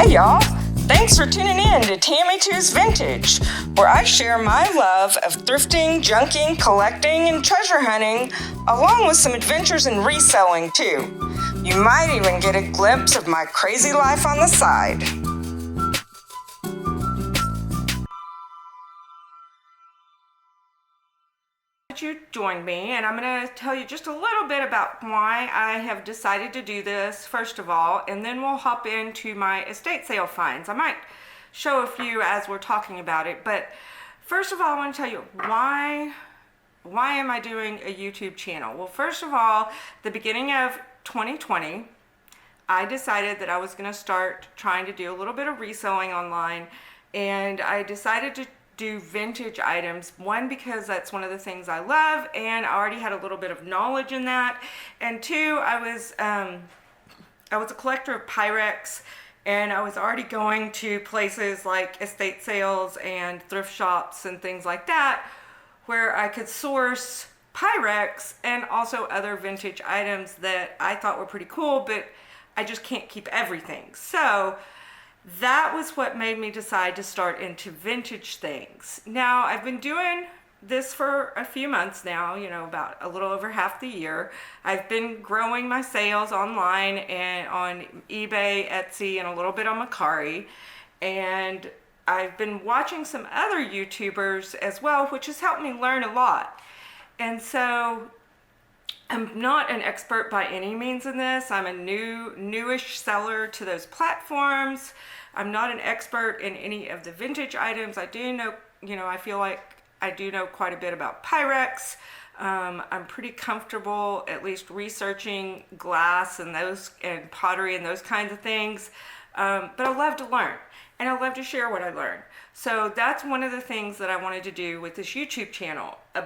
Hey y'all! Thanks for tuning in to Tammy 2's Vintage, where I share my love of thrifting, junking, collecting, and treasure hunting, along with some adventures in reselling too. You might even get a glimpse of my crazy life on the side. You joined me, and I'm going to tell you just a little bit about why I have decided to do this first of all, and then we'll hop into my estate sale finds. I might show a few as we're talking about it, but first of all I want to tell you why am I doing a YouTube channel. Well, first of all, the beginning of 2020 I decided that I was going to start trying to do a little bit of reselling online, and I decided to do vintage items. One, because that's one of the things I love, and I already had a little bit of knowledge in that. And two, I was a collector of Pyrex, and I was already going to places like estate sales and thrift shops and things like that, where I could source Pyrex and also other vintage items that I thought were pretty cool, but I just can't keep everything. So that was what made me decide to start into vintage things. Now, I've been doing this for a few months now, about a little over half the year. I've been growing my sales online and on eBay, Etsy, and a little bit on Mercari. And I've been watching some other YouTubers as well, which has helped me learn a lot. And so I'm not an expert by any means in this. I'm a newish seller to those platforms. I'm not an expert in any of the vintage items. I do know, I feel like I do know quite a bit about Pyrex. I'm pretty comfortable at least researching glass and pottery and those kinds of things. But I love to learn, and I love to share what I learn. So that's one of the things that I wanted to do with this YouTube channel. A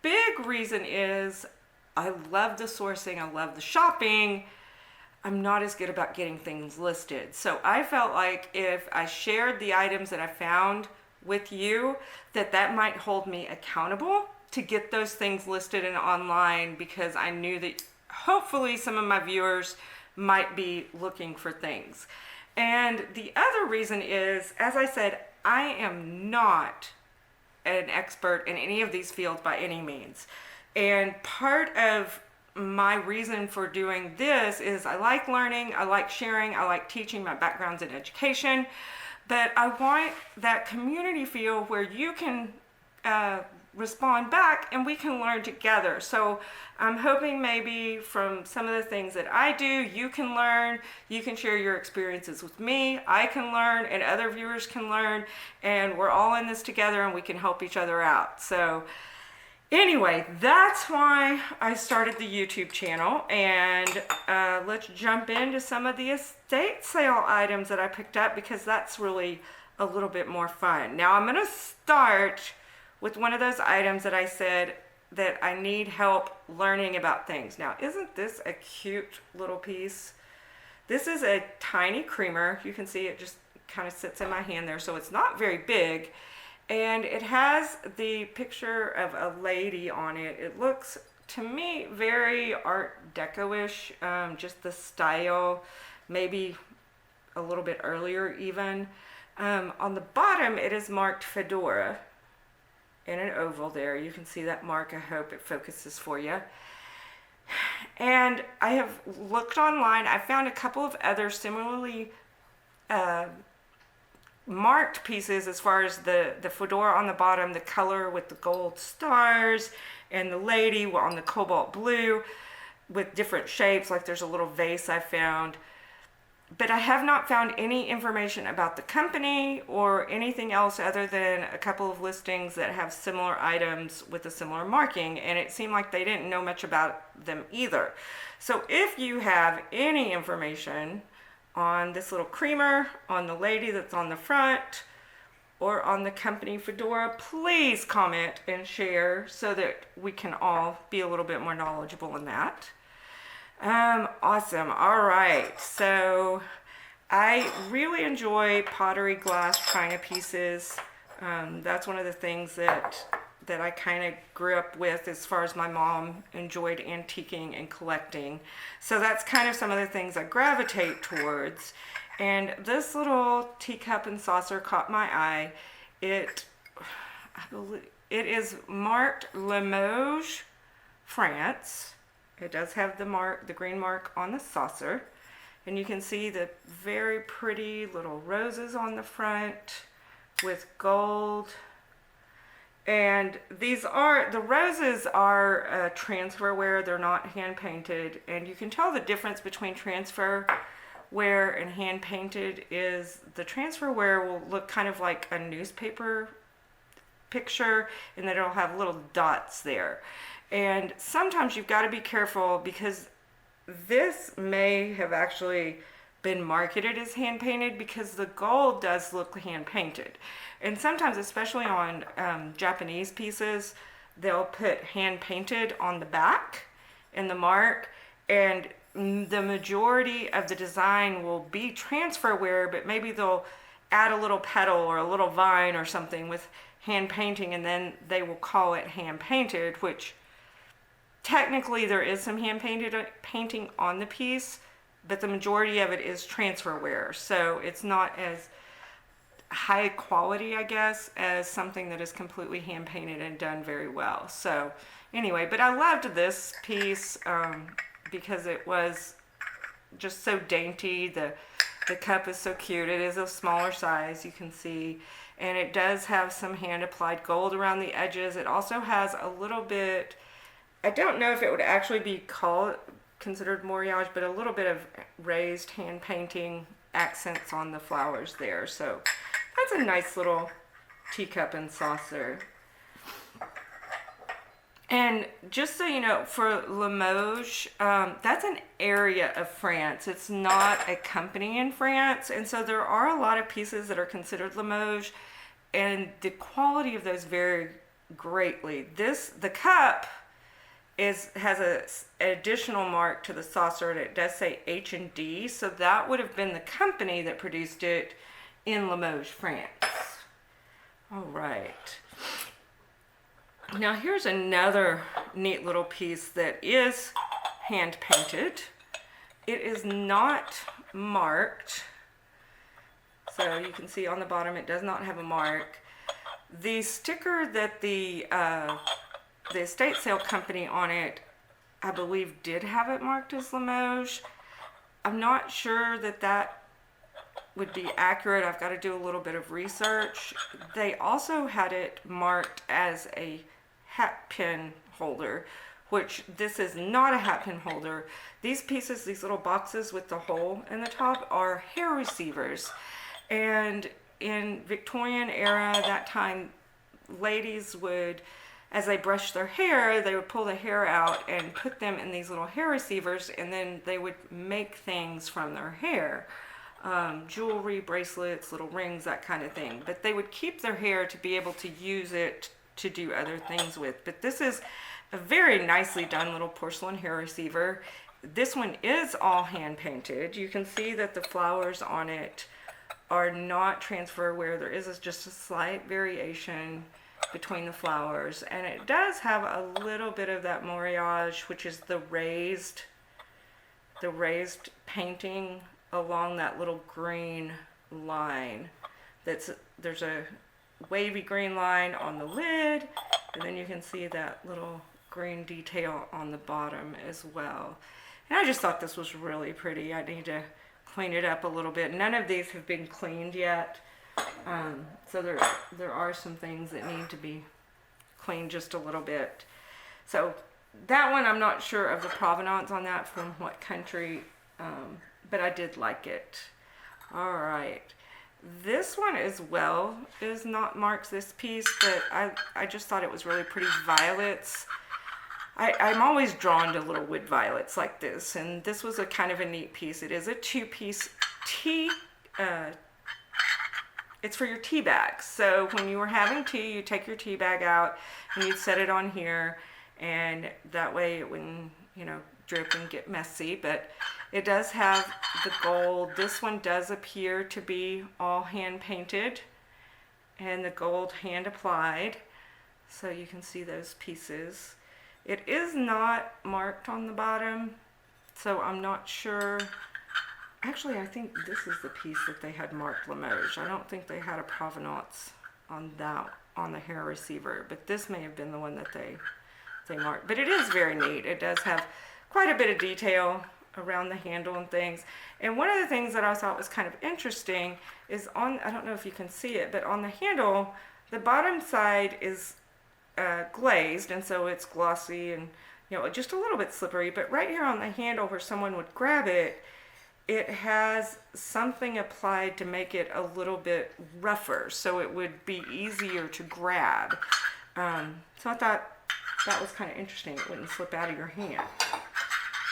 big reason is I love the sourcing, I love the shopping. I'm not as good about getting things listed. So I felt like if I shared the items that I found with you, that might hold me accountable to get those things listed and online, because I knew that hopefully some of my viewers might be looking for things. And the other reason is, as I said, I am not an expert in any of these fields by any means. And part of my reason for doing this is I like learning, I like sharing, I like teaching. My background's in education, but I want that community feel where you can respond back and we can learn together. So I'm hoping maybe from some of the things that I do, you can learn, you can share your experiences with me, I can learn, and other viewers can learn, and we're all in this together and we can help each other out. So anyway, that's why I started the YouTube channel, and let's jump into some of the estate sale items that I picked up, because that's really a little bit more fun. Now I'm going to start with one of those items that I said that I need help learning about things. Now, isn't this a cute little piece? This is a tiny creamer. You can see it just kind of sits in my hand there, so it's not very big. And it has the picture of a lady on it. It looks, to me, very Art Deco-ish, just the style, maybe a little bit earlier even. On the bottom, it is marked Fedora in an oval there. You can see that mark. I hope it focuses for you. And I have looked online. I found a couple of other similarly marked pieces as far as the fedora on the bottom, the color with the gold stars, and the lady on the cobalt blue with different shapes. Like there's a little vase I found, but I have not found any information about the company or anything else other than a couple of listings that have similar items with a similar marking, and it seemed like they didn't know much about them either. So if you have any information on this little creamer, on the lady that's on the front, or on the company fedora, please comment and share so that we can all be a little bit more knowledgeable in that. Awesome. All right. So I really enjoy pottery, glass, china pieces. That's one of the things that that I kind of grew up with as far as my mom enjoyed antiquing and collecting. So that's kind of some of the things I gravitate towards. And this little teacup and saucer caught my eye. I believe it is marked Limoges, France. It does have the mark, the green mark on the saucer. And you can see the very pretty little roses on the front with gold. And the roses are transferware. They're not hand painted. And you can tell the difference between transferware and hand painted is the transferware will look kind of like a newspaper picture, and then it'll have little dots there. And sometimes you've got to be careful because this may have actually been marketed as hand painted because the gold does look hand painted. And sometimes, especially on Japanese pieces, they'll put hand painted on the back in the mark, and the majority of the design will be transferware, but maybe they'll add a little petal or a little vine or something with hand painting, and then they will call it hand painted, which technically there is some hand painting on the piece, but the majority of it is transferware. So it's not as high quality, I guess, as something that is completely hand painted and done very well. So anyway, but I loved this piece because it was just so dainty. The cup is so cute. It is a smaller size, you can see. And it does have some hand applied gold around the edges. It also has a little bit, I don't know if it would actually be considered moriage, but a little bit of raised hand painting accents on the flowers there. So that's a nice little teacup and saucer. And just so you know, for Limoges, that's an area of France. It's not a company in France. And so there are a lot of pieces that are considered Limoges, and the quality of those vary greatly. The cup has an additional mark to the saucer, and it does say H&D. So that would have been the company that produced it in Limoges, France. All right. Now here's another neat little piece that is hand painted. It is not marked, so you can see on the bottom it does not have a mark. The sticker that the estate sale company on it, I believe, did have it marked as Limoges. I'm not sure that would be accurate. I've got to do a little bit of research. They also had it marked as a hat pin holder, which this is not a hat pin holder. These pieces, these little boxes with the hole in the top, are hair receivers. And in Victorian era, that time, ladies would, as they brushed their hair, they would pull the hair out and put them in these little hair receivers, and then they would make things from their hair. Jewelry, bracelets, little rings, that kind of thing. But they would keep their hair to be able to use it to do other things with. But this is a very nicely done little porcelain hair receiver. This one is all hand painted. You can see that the flowers on it are not transferware. There is just a slight variation between the flowers, and it does have a little bit of that moriage, which is the raised painting along that little green line. There's a wavy green line on the lid, and then you can see that little green detail on the bottom as well. And I just thought this was really pretty. I need to clean it up a little bit. None of these have been cleaned yet, so there are some things that need to be cleaned just a little bit. So that one, I'm not sure of the provenance on that, from what country, but I did like it. All right. This one as well is not marked, this piece, but I just thought it was really pretty. Violets. I'm always drawn to little wood violets like this, and this was a kind of a neat piece. It is a two-piece tea, it's for your tea bags. So when you were having tea, you take your tea bag out and you'd set it on here, and that way it wouldn't, drip and get messy. But it does have the gold. This one does appear to be all hand painted, and the gold hand applied. So you can see those pieces. It is not marked on the bottom, so I'm not sure. Actually, I think this is the piece that they had marked Limoges. I don't think they had a provenance on that, on the hair receiver, but this may have been the one that they marked. But it is very neat. It does have quite a bit of detail around the handle and things. And one of the things that I thought was kind of interesting is on, I don't know if you can see it, but on the handle, the bottom side is glazed, and so it's glossy and, you know, just a little bit slippery. But right here on the handle where someone would grab it, it has something applied to make it a little bit rougher, so it would be easier to grab. So I thought that was kind of interesting. It wouldn't slip out of your hand.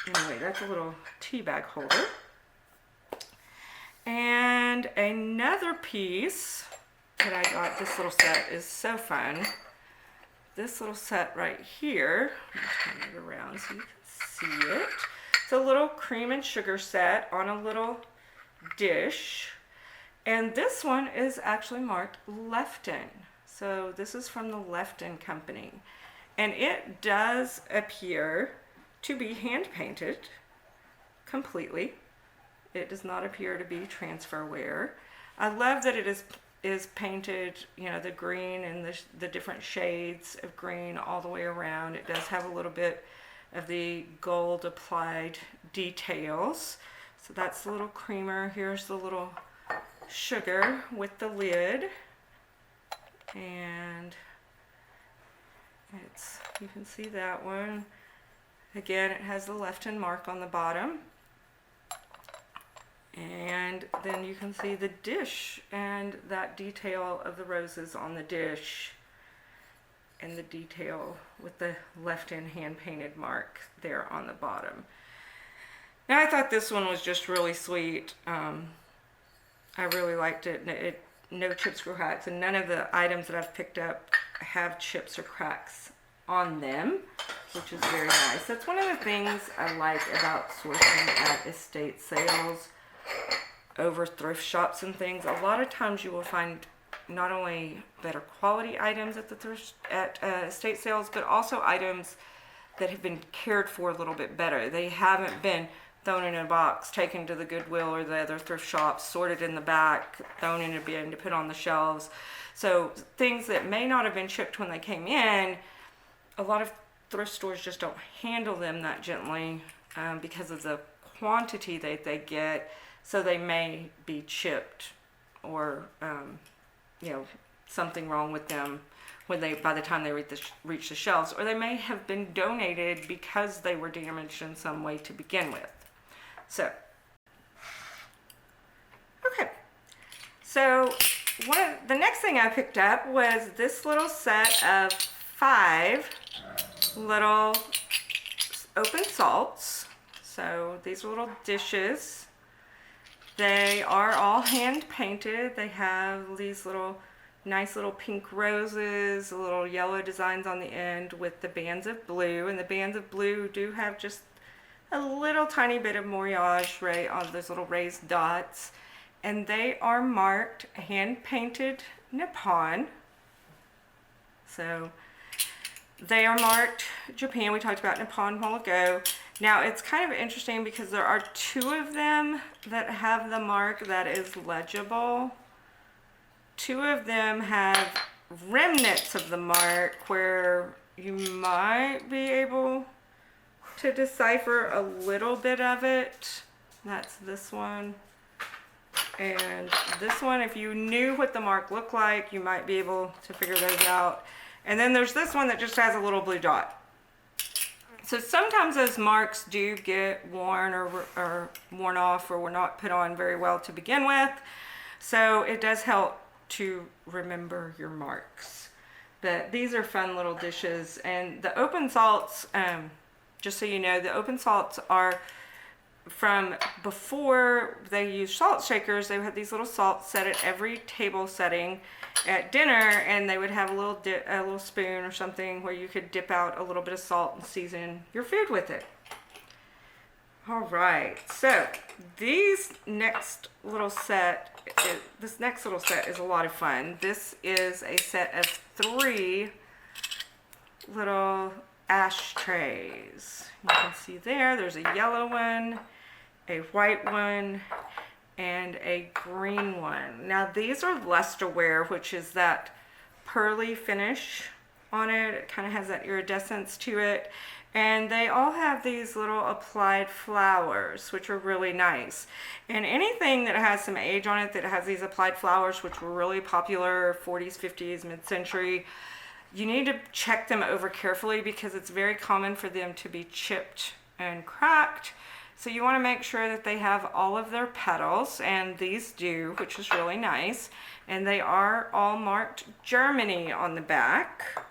Anyway, that's a little tea bag holder. And another piece that I got, this little set is so fun. This little set right here, I'm going to turn it around so you can see it. It's a little cream and sugar set on a little dish. And this one is actually marked Lefton. So this is from the Lefton company. And it does appear to be hand painted completely. It does not appear to be transfer wear. I love that it is painted, you know, the green and the different shades of green all the way around. It does have a little bit of the gold applied details. So that's the little creamer. Here's the little sugar with the lid. And it's, you can see that one. Again, it has the Lefton mark on the bottom. And then you can see the dish and that detail of the roses on the dish, and the detail with the Lefton hand painted mark there on the bottom. Now I thought this one was just really sweet. I really liked it. No chips or cracks, and none of the items that I've picked up have chips or cracks on them, which is very nice. That's one of the things I like about sourcing at estate sales over thrift shops and things. A lot of times you will find not only better quality items at the estate sales, but also items that have been cared for a little bit better. They haven't been thrown in a box, taken to the Goodwill or the other thrift shops, sorted in the back, thrown in a bin to put on the shelves. So things that may not have been shipped when they came in, a lot of thrift stores just don't handle them that gently because of the quantity that they get. So they may be chipped, or you know, something wrong with them when by the time they reach the shelves, or they may have been donated because they were damaged in some way to begin with. So, okay. So the next thing I picked up was this little set of 5 little open salts. So these are little dishes. They are all hand painted. They have these little nice little pink roses, little yellow designs on the end with the bands of blue. And the bands of blue do have just a little tiny bit of moirage right on those little raised dots. And they are marked hand painted Nippon. So they are marked Japan. We talked about Nippon a while ago. Now it's kind of interesting because there are 2 of them that have the mark that is legible. 2 of them have remnants of the mark where you might be able to decipher a little bit of it. That's this one. And this one, if you knew what the mark looked like, you might be able to figure those out. And then there's this one that just has a little blue dot. So sometimes those marks do get worn or worn off, or were not put on very well to begin with. So it does help to remember your marks. But these are fun little dishes. And the open salts, just so you know, the open salts are from before they used salt shakers. They would have these little salts set at every table setting at dinner, and they would have a little spoon or something where you could dip out a little bit of salt and season your food with it. All right, so this next little set is a lot of fun. This is a set of 3 little ashtrays. You can see there's a yellow one, a white one, and a green one. Now these are lusterware, which is that pearly finish on it. It kind of has that iridescence to it. And they all have these little applied flowers, which are really nice. And anything that has some age on it that has these applied flowers, which were really popular 40s, 50s, mid-century, you need to check them over carefully because it's very common for them to be chipped and cracked. So you want to make sure that they have all of their petals, and these do, which is really nice. And they are all marked Germany on the back.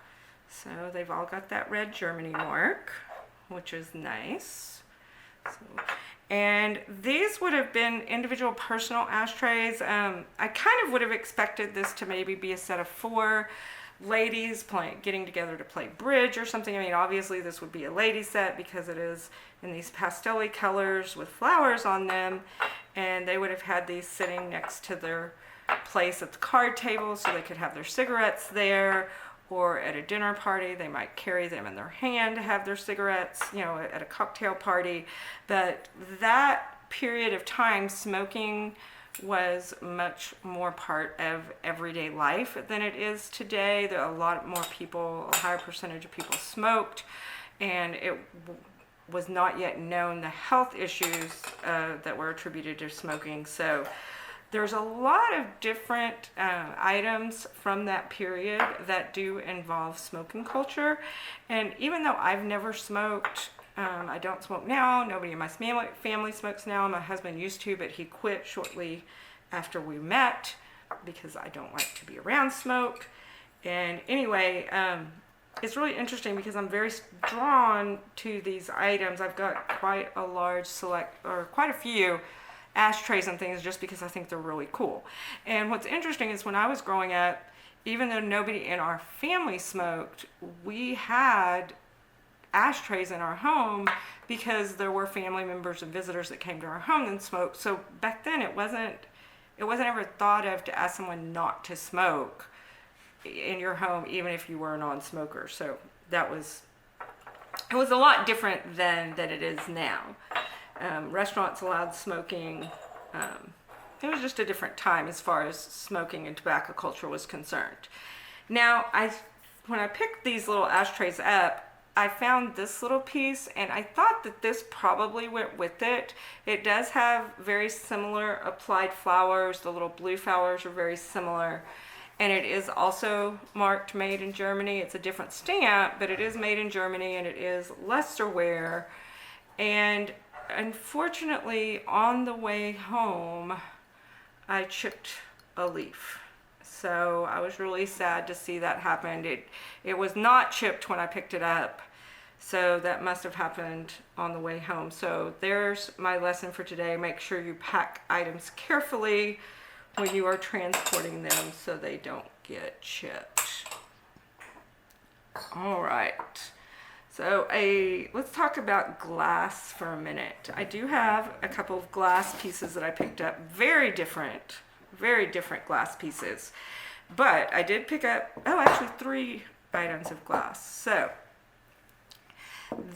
So they've all got that red Germany mark, which is nice. And these would have been individual personal ashtrays. I kind of would have expected this to maybe be a set of 4 ladies getting together to play bridge or something. I mean, obviously this would be a lady set because it is in these pastel-y colors with flowers on them. And they would have had these sitting next to their place at the card table so they could have their cigarettes there. Or at a dinner party, they might carry them in their hand to have their cigarettes, you know, at a cocktail party. But that period of time, smoking was much more part of everyday life than it is today. There are a lot more people, a higher percentage of people smoked, and it was not yet known the health issues that were attributed to smoking. So there's a lot of different items from that period that do involve smoking culture. And even though I've never smoked, I don't smoke now. Nobody in my family smokes now. My husband used to, but he quit shortly after we met because I don't like to be around smoke. And anyway, it's really interesting because I'm very drawn to these items. I've got quite a large quite a few ashtrays and things just because I think they're really cool. And what's interesting is when I was growing up, even though nobody in our family smoked, we had ashtrays in our home because there were family members and visitors that came to our home and smoked. So back then it wasn't ever thought of to ask someone not to smoke in your home, even if you were a non-smoker. So it was a lot different than it is now. Restaurants allowed smoking. It was just a different time as far as smoking and tobacco culture was concerned. Now, when I picked these little ashtrays up, I found this little piece, and I thought that this probably went with it. It does have very similar applied flowers. The little blue flowers are very similar. And it is also marked made in Germany. It's a different stamp, but it is made in Germany, and it is lusterware. And unfortunately, on the way home, I chipped a leaf. So I was really sad to see that happen. It was not chipped when I picked it up. So that must have happened on the way home. So there's my lesson for today. Make sure you pack items carefully when you are transporting them so they don't get chipped. All right. So let's talk about glass for a minute. I do have a couple of glass pieces that I picked up. Very different glass pieces. But I did pick up, actually 3 items of glass. So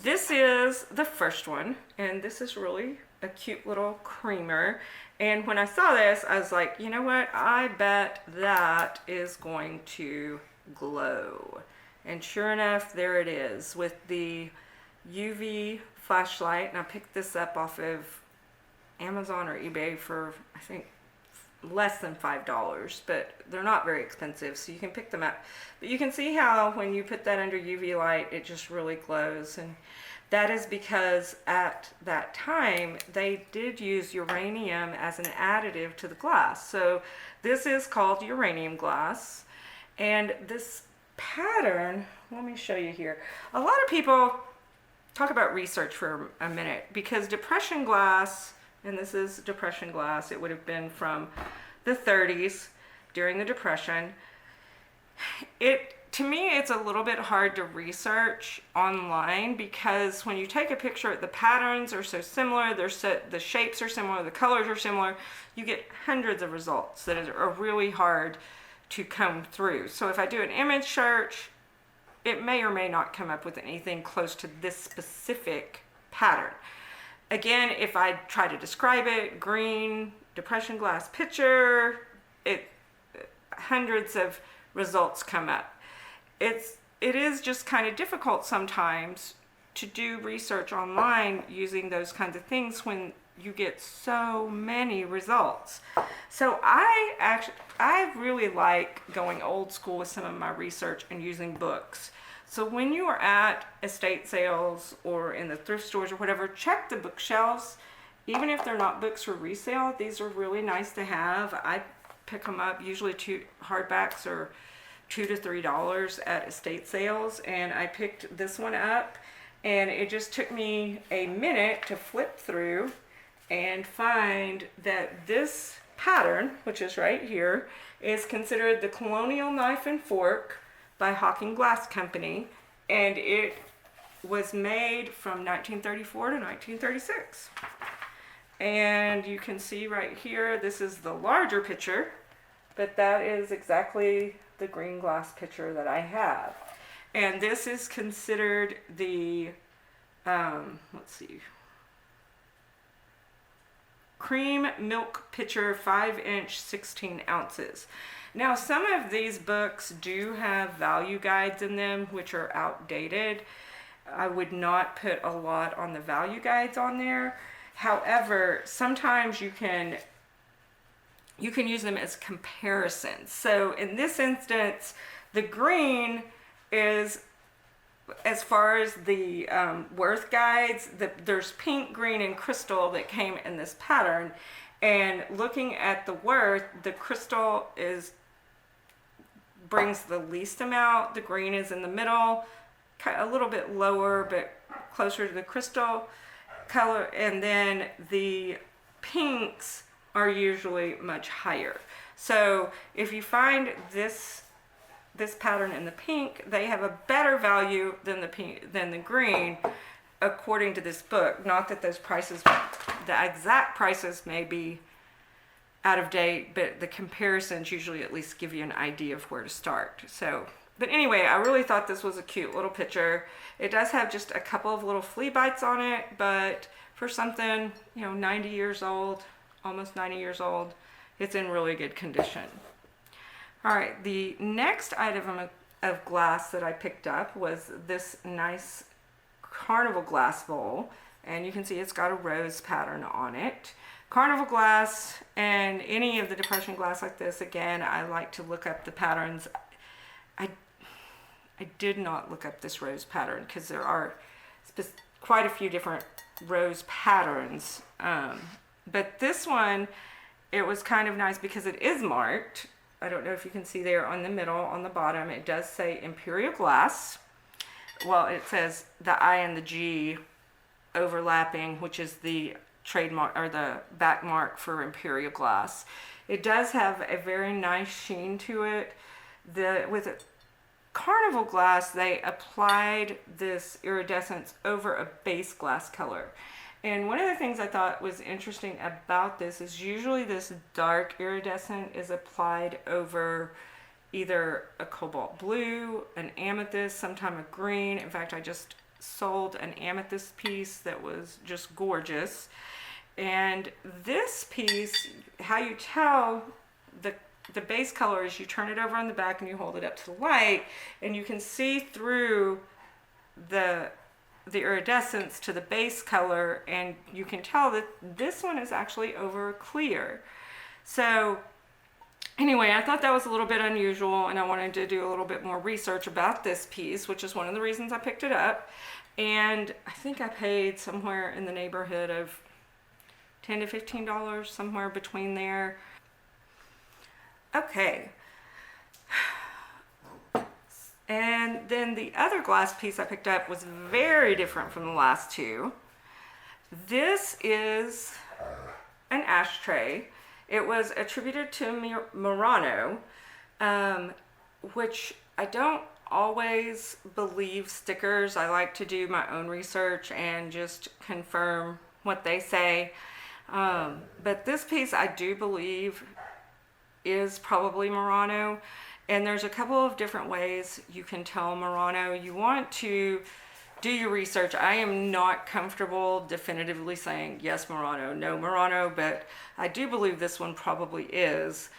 this is the first one, and this is really a cute little creamer. And when I saw this, I was like, you know what? I bet that is going to glow. And sure enough, there it is with the UV flashlight. And I picked this up off of Amazon or eBay for, I think, less than $5, but they're not very expensive, so you can pick them up. But you can see how when you put that under UV light, it just really glows. And that is because at that time, they did use uranium as an additive to the glass. So this is called uranium glass. And this pattern, let me show you here. A lot of people talk about research for a minute because depression glass, and this is depression glass, it would have been from the 30s during the Depression. To me, it's a little bit hard to research online because when you take a picture, the patterns are so similar, the shapes are similar, the colors are similar, you get hundreds of results that are really hard to comb through. So if I do an image search, it may or may not come up with anything close to this specific pattern. Again, if I try to describe it, green depression glass pitcher, hundreds of results come up. It is just kind of difficult sometimes to do research online using those kinds of things when you get so many results. So I really like going old school with some of my research and using books. So when you are at estate sales or in the thrift stores or whatever, check the bookshelves. Even if they're not books for resale, these are really nice to have. I pick them up, usually hardbacks are $2 to $3 at estate sales, and I picked this one up, and it just took me a minute to flip through and find that this pattern, which is right here, is considered the Colonial Knife and Fork by Hawking Glass Company, and it was made from 1934 to 1936. And you can see right here, this is the larger pitcher, but that is exactly the green glass pitcher that I have. And this is considered the, let's see, cream milk pitcher, 5-inch, 16 ounces. Now, some of these books do have value guides in them, which are outdated. I would not put a lot on the value guides on there. However, sometimes you can use them as comparisons. So in this instance, the green is, as far as the worth guides, there's pink, green, and crystal that came in this pattern. And looking at the worth, the crystal brings the least amount. The green is in the middle, a little bit lower, but closer to the crystal color. And then the pinks are usually much higher. So if you find this pattern in the pink, they have a better value than the green, according to this book. Not that those prices, the exact prices may be out of date, but the comparisons usually at least give you an idea of where to start. So, but anyway, I really thought this was a cute little picture. It does have just a couple of little flea bites on it, but for something, 90 years old, almost 90 years old, it's in really good condition. All right, the next item of glass that I picked up was this nice carnival glass bowl, and you can see it's got a rose pattern on it. Carnival glass and any of the depression glass like this, again, I like to look up the patterns. I did not look up this rose pattern because there are quite a few different rose patterns. But this one, it was kind of nice because it is marked. I don't know if you can see there on the middle, on the bottom, it does say Imperial Glass. Well, it says the I and the G overlapping, which is the trademark or the back mark for Imperial Glass. It does have a very nice sheen to it. With Carnival Glass, they applied this iridescence over a base glass color. And one of the things I thought was interesting about this is usually this dark iridescent is applied over either a cobalt blue, an amethyst, sometime a green. In fact, I just sold an amethyst piece that was just gorgeous. And this piece, how you tell the base color is you turn it over on the back and you hold it up to the light, and you can see through the iridescence to the base color, and you can tell that this one is actually over clear. So anyway, I thought that was a little bit unusual, and I wanted to do a little bit more research about this piece, which is one of the reasons I picked it up. And I think I paid somewhere in the neighborhood of $10 to $15, somewhere between there. Okay. And then the other glass piece I picked up was very different from the last two. This is an ashtray. It was attributed to Murano, which I don't always believe stickers. I like to do my own research and just confirm what they say. But this piece I do believe is probably Murano. And there's a couple of different ways you can tell Murano. You want to do your research. I am not comfortable definitively saying yes Murano, no Murano, but I do believe this one probably is.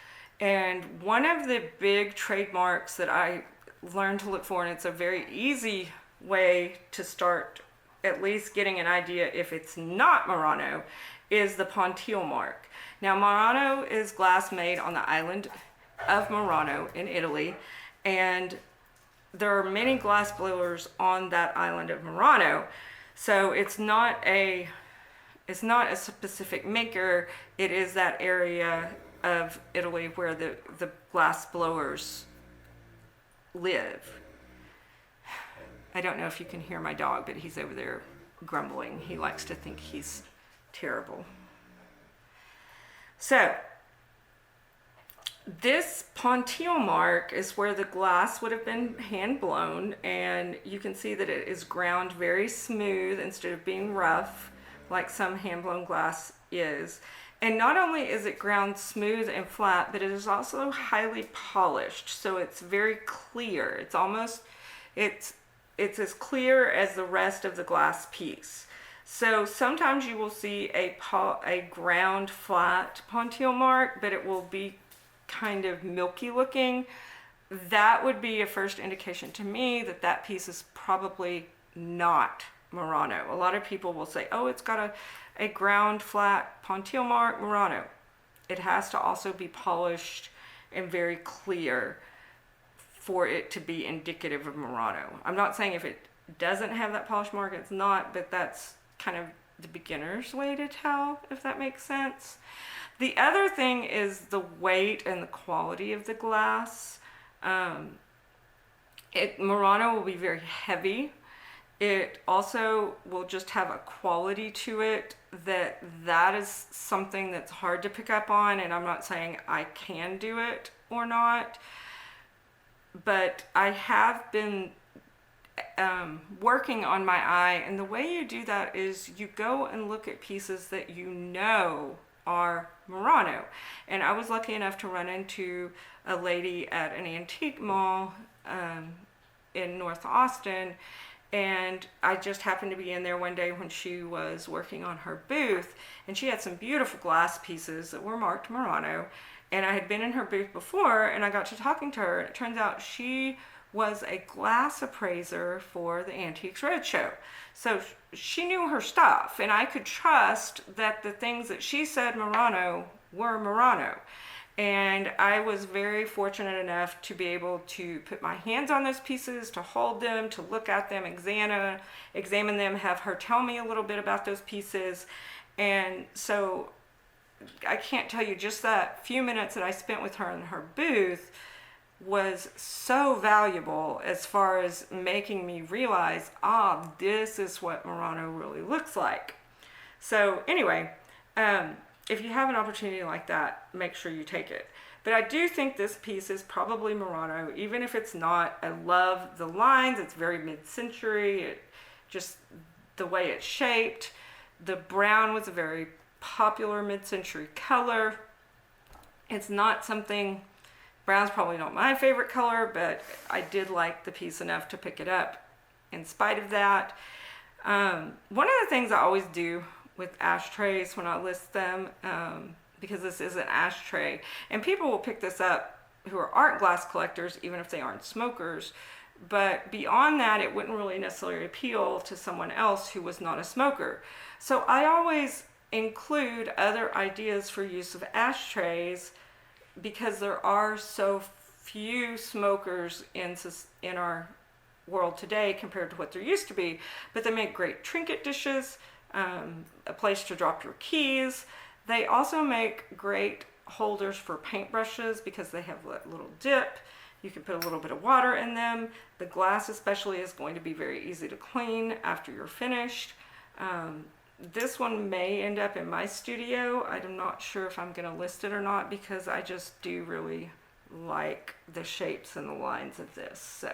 And one of the big trademarks that I learned to look for, and it's a very easy way to start at least getting an idea if it's not Murano, is the Pontile mark. Now Murano is glass made on the island of Murano in Italy, and there are many glass blowers on that island of Murano. So it's not a specific maker. It is that area of Italy where the glass blowers live. I don't know if you can hear my dog, but he's over there grumbling. He likes to think he's terrible. So this Pontile mark is where the glass would have been hand blown, and you can see that it is ground very smooth instead of being rough like some hand blown glass is. And not only is it ground smooth and flat, but it is also highly polished, so it's very clear. It's as clear as the rest of the glass piece. So sometimes you will see a ground flat Pontile mark, but it will be kind of milky looking. That would be a first indication to me that that piece is probably not Murano. A lot of people will say, oh, it's got a ground flat Pontile mark, Murano. It has to also be polished and very clear for it to be indicative of Murano. I'm not saying if it doesn't have that polish mark, it's not, but that's kind of the beginner's way to tell, if that makes sense. The other thing is the weight and the quality of the glass. Murano will be very heavy. It also will just have a quality to it that is something that's hard to pick up on, and I'm not saying I can do it or not, but I have been working on my eye, and the way you do that is you go and look at pieces that you know are Murano. And I was lucky enough to run into a lady at an antique mall in North Austin, and I just happened to be in there one day when she was working on her booth, and she had some beautiful glass pieces that were marked Murano, and I had been in her booth before, and I got to talking to her, and it turns out she was a glass appraiser for the Antiques Roadshow. So she knew her stuff, and I could trust that the things that she said Murano were Murano. And I was very fortunate enough to be able to put my hands on those pieces, to hold them, to look at them, examine them, have her tell me a little bit about those pieces. And so I can't tell you, just that few minutes that I spent with her in her booth was so valuable as far as making me realize, this is what Murano really looks like. So anyway, if you have an opportunity like that, make sure you take it. But I do think this piece is probably Murano, even if it's not. I love the lines. It's very mid-century. Just the way it's shaped. The brown was a very popular mid-century color. It's not something... Brown's probably not my favorite color, but I did like the piece enough to pick it up in spite of that. One of the things I always do with ashtrays when I list them, because this is an ashtray, and people will pick this up who aren't glass collectors, even if they aren't smokers, but beyond that, it wouldn't really necessarily appeal to someone else who was not a smoker. So I always include other ideas for use of ashtrays, because there are so few smokers in our world today compared to what there used to be. But they make great trinket dishes, a place to drop your keys. They also make great holders for paintbrushes because they have a little dip. You can put a little bit of water in them. The glass especially is going to be very easy to clean after you're finished. This one may end up in my studio. I'm not sure if I'm going to list it or not, because I just do really like the shapes and the lines of this. So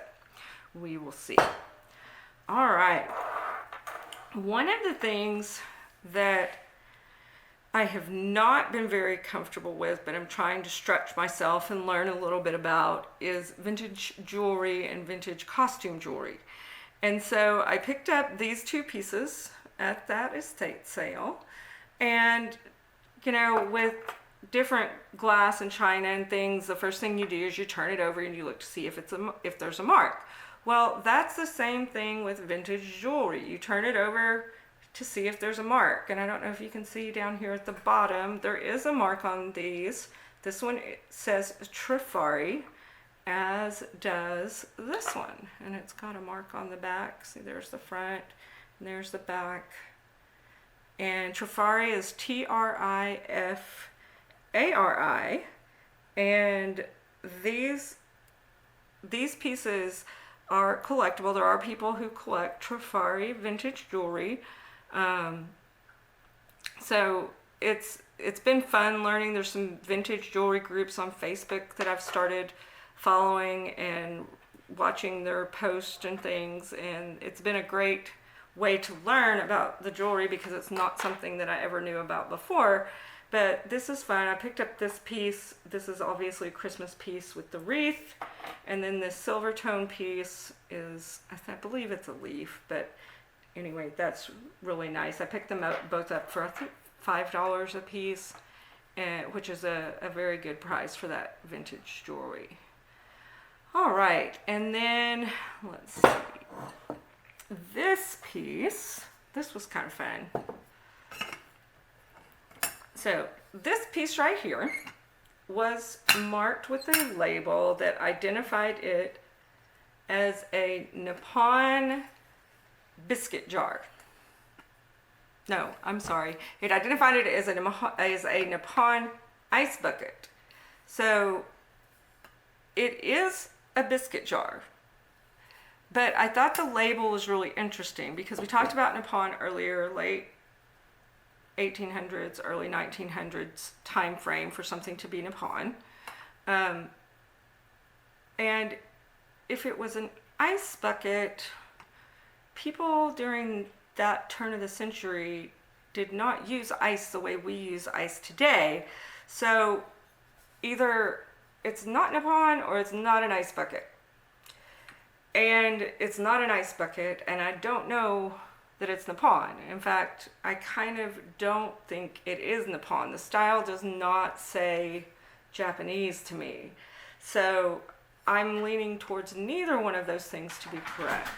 we will see. All right. One of the things that I have not been very comfortable with, but I'm trying to stretch myself and learn a little bit about, is vintage jewelry and vintage costume jewelry. And so I picked up these two pieces at that estate sale. And, you know, with different glass and china and things, the first thing you do is you turn it over and you look to see if there's a mark. Well, that's the same thing with vintage jewelry. You turn it over to see if there's a mark. And I don't know if you can see down here at the bottom, there is a mark on these. This one says Trifari, as does this one. And it's got a mark on the back. See, there's the front and there's the back. And Trifari is Trifari. And these pieces are collectible. There are people who collect Trifari vintage jewelry. So it's been fun learning. There's some vintage jewelry groups on Facebook that I've started following and watching their posts and things, and it's been a great way to learn about the jewelry because it's not something that I ever knew about before. But this is fun. I picked up this piece. This is obviously a Christmas piece with the wreath, and then this silver tone piece is, I believe it's a leaf, but anyway, that's really nice. I picked them both up for, I think, $5 a piece, which is a very good price for that vintage jewelry. All right, and then let's see. This piece, this was kind of fun. So this piece right here was marked with a label that identified it as a Nippon biscuit jar. No, I'm sorry. It identified it as a Nippon ice bucket. So it is a biscuit jar. But I thought the label was really interesting because we talked about Nippon earlier, late 1800s, early 1900s time frame for something to be Nippon. And if it was an ice bucket, people during that turn of the century did not use ice the way we use ice today. So either it's not Nippon or it's not an ice bucket. And it's not an ice bucket, and I don't know that it's Nippon. In fact, I kind of don't think it is Nippon. The style does not say Japanese to me. So I'm leaning towards neither one of those things to be correct.